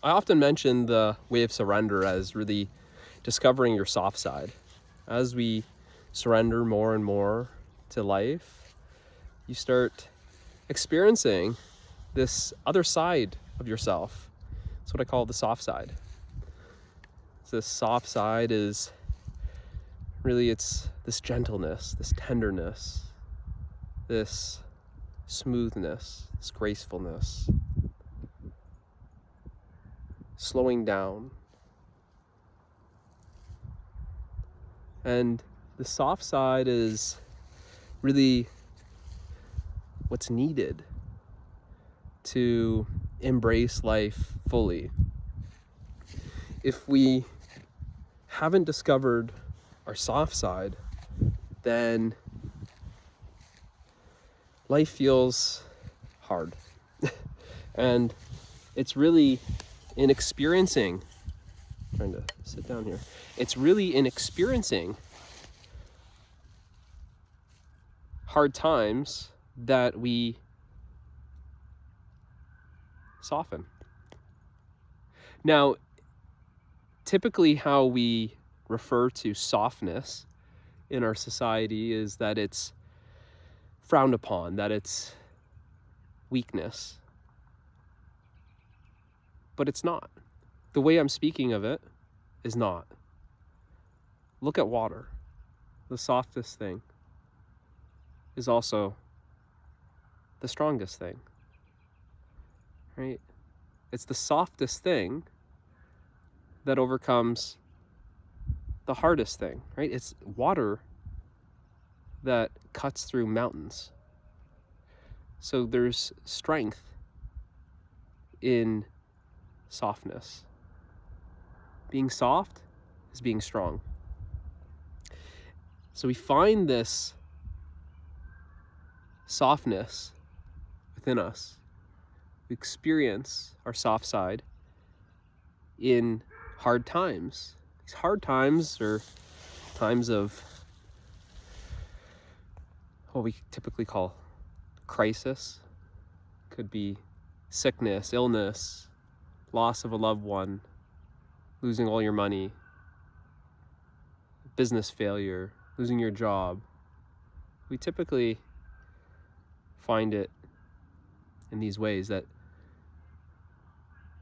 I often mention the way of surrender as really discovering your soft side. As we surrender more and more to life, you start experiencing this other side of yourself. That's what I call the soft side. So this soft side is really, it's this gentleness, this tenderness, this smoothness, this gracefulness, slowing down. And the soft side is really what's needed to embrace life fully. If we haven't discovered our soft side, then life feels hard. And it's really in experiencing, trying to sit down here, it's really in experiencing hard times that we soften. Now, typically how we refer to softness in our society is that it's frowned upon, that it's weakness. But it's not. The way I'm speaking of it is not. Look at water. The softest thing is also the strongest thing, right? It's the softest thing that overcomes the hardest thing, right? It's water that cuts through mountains. So there's strength in softness. Being soft is being strong. So we find this softness within us. We experience our soft side in hard times. These hard times are times of what we typically call crisis. Could be sickness, illness, loss of a loved one, losing all your money, business failure, losing your job. We typically find it in these ways, that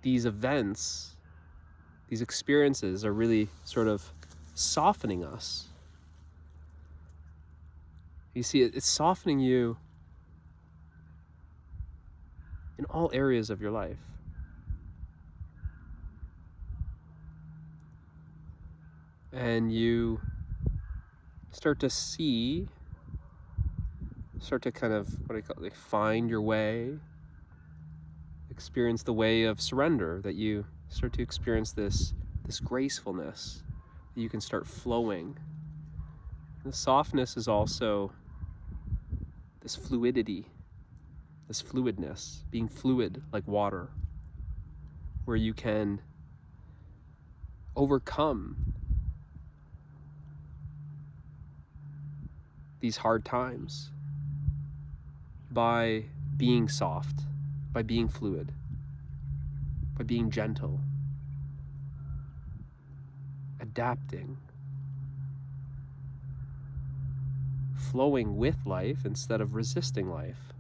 these events, these experiences are really sort of softening us. You see, it's softening you in all areas of your life. And you start to kind of, what do you call it, like find your way, experience the way of surrender, that you start to experience this gracefulness, that you can start flowing. And the softness is also this fluidity, this fluidness, being fluid like water, where you can overcome these hard times by being soft, by being fluid, by being gentle, adapting, flowing with life instead of resisting life.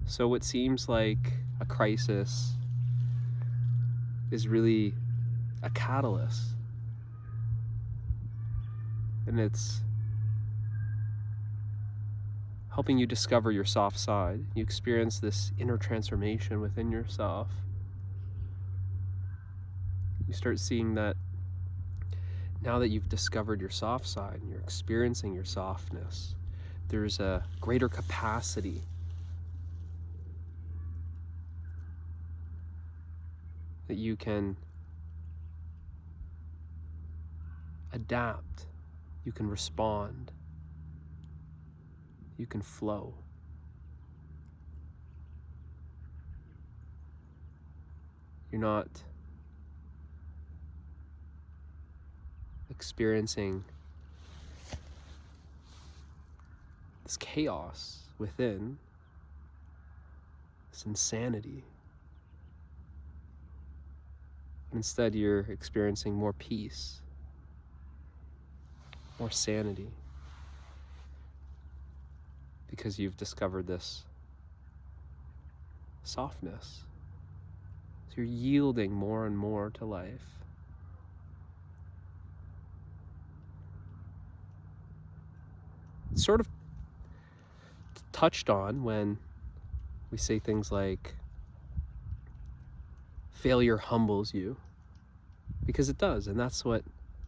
So what seems like a crisis is really a catalyst. And it's helping you discover your soft side. You experience this inner transformation within yourself. You start seeing that now that you've discovered your soft side and you're experiencing your softness, there's a greater capacity that you can adapt, you can respond, you can flow. You're not experiencing this chaos within, this this insanity. Instead, you're experiencing more peace, more sanity, because you've discovered this softness. So you're yielding more and more to life. It's sort of touched on when we say things like, failure humbles you, because it does, and that's what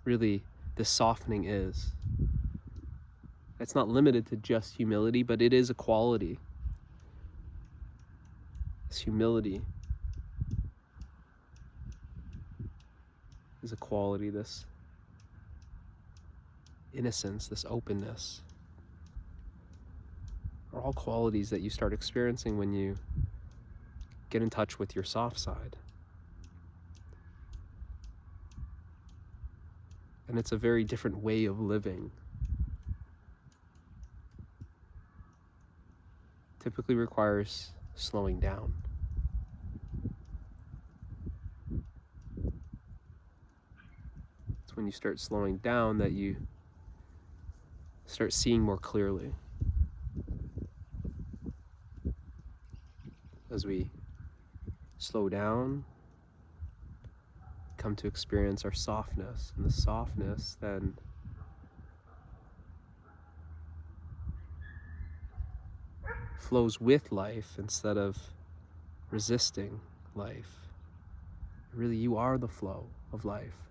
really this softening is. It's not limited to just humility, but it is a quality. This humility is a quality, this innocence, this openness, are all qualities that you start experiencing when you get in touch with your soft side. And it's a very different way of living. Typically requires slowing down. It's when you start slowing down that you start seeing more clearly. As we slow down, come to experience our softness, and the softness then flows with life instead of resisting life. Really, you are the flow of life.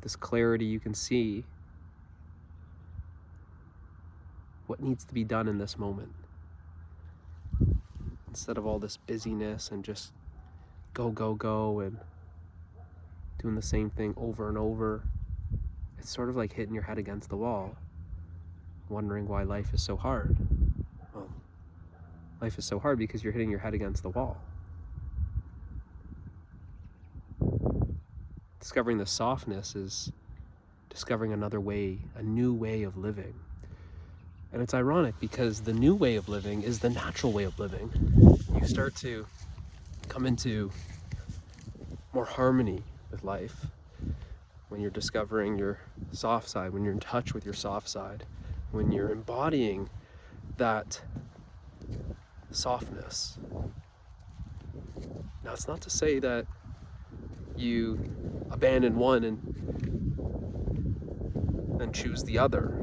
This clarity, you can see what needs to be done in this moment. Instead of all this busyness and just go, go, go, and doing the same thing over and over, it's sort of like hitting your head against the wall, wondering why life is so hard. Well, life is so hard because you're hitting your head against the wall. Discovering the softness is discovering another way, a new way of living. And it's ironic because the new way of living is the natural way of living. You start to come into more harmony with life when you're discovering your soft side, when you're in touch with your soft side, when you're embodying that softness. Now, it's not to say that you abandon one and choose the other.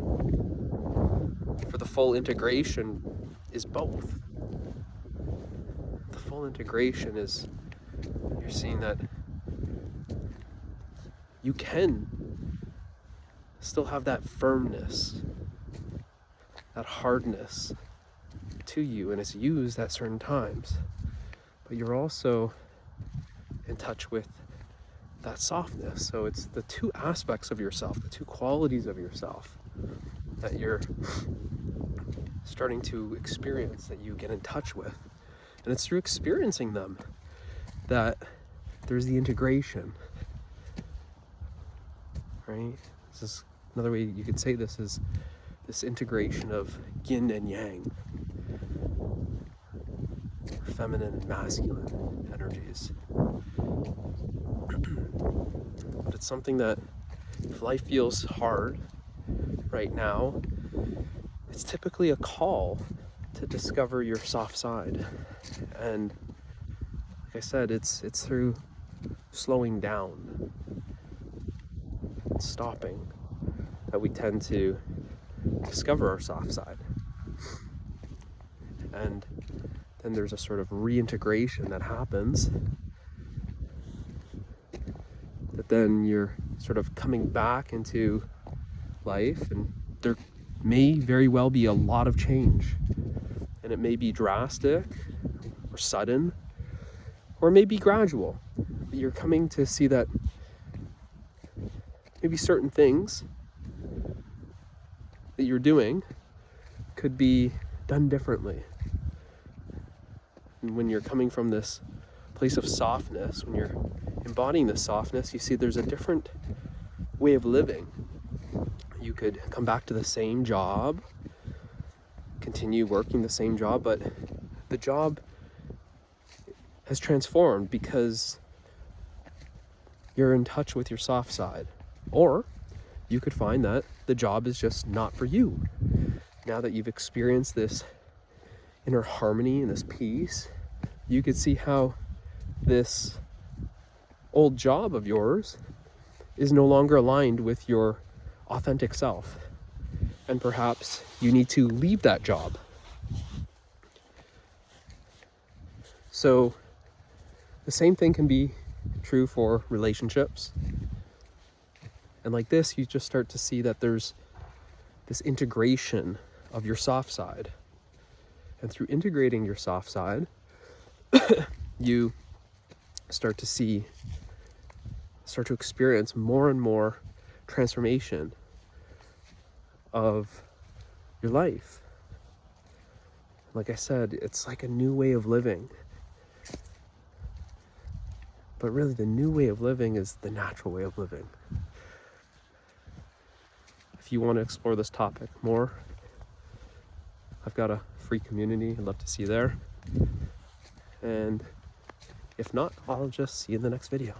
For the full integration is both. The full integration is you're seeing that you can still have that firmness, that hardness to you, and it's used at certain times. But you're also in touch with that softness. So it's the two aspects of yourself, the two qualities of yourself that you're starting to experience, that you get in touch with. And it's through experiencing them that there's the integration, right? This is another way you could say this, is this integration of yin and yang, feminine and masculine energies. But it's something that if life feels hard right now, it's typically a call to discover your soft side. And like I said, it's through slowing down and stopping that we tend to discover our soft side. And then there's a sort of reintegration that happens, that then you're sort of coming back into life, and there may very well be a lot of change, and it may be drastic or sudden, or it may be gradual. But you're coming to see that maybe certain things that you're doing could be done differently. And when you're coming from this place of softness, when you're embodying the softness, you see there's a different way of living. You could come back to the same job continue working the same job, but the job has transformed because you're in touch with your soft side. Or you could find that the job is just not for you. Now that you've experienced this inner harmony and this peace, you could see how this old job of yours is no longer aligned with your authentic self. And perhaps you need to leave that job. So the same thing can be true for relationships. And like this, you just start to see that there's this integration of your soft side. And through integrating your soft side, you start to experience more and more transformation of your life. Like I said, it's like a new way of living. But really, the new way of living is the natural way of living. If you want to explore this topic more, I've got a free community. I'd love to see you there. And if not, I'll just see you in the next video.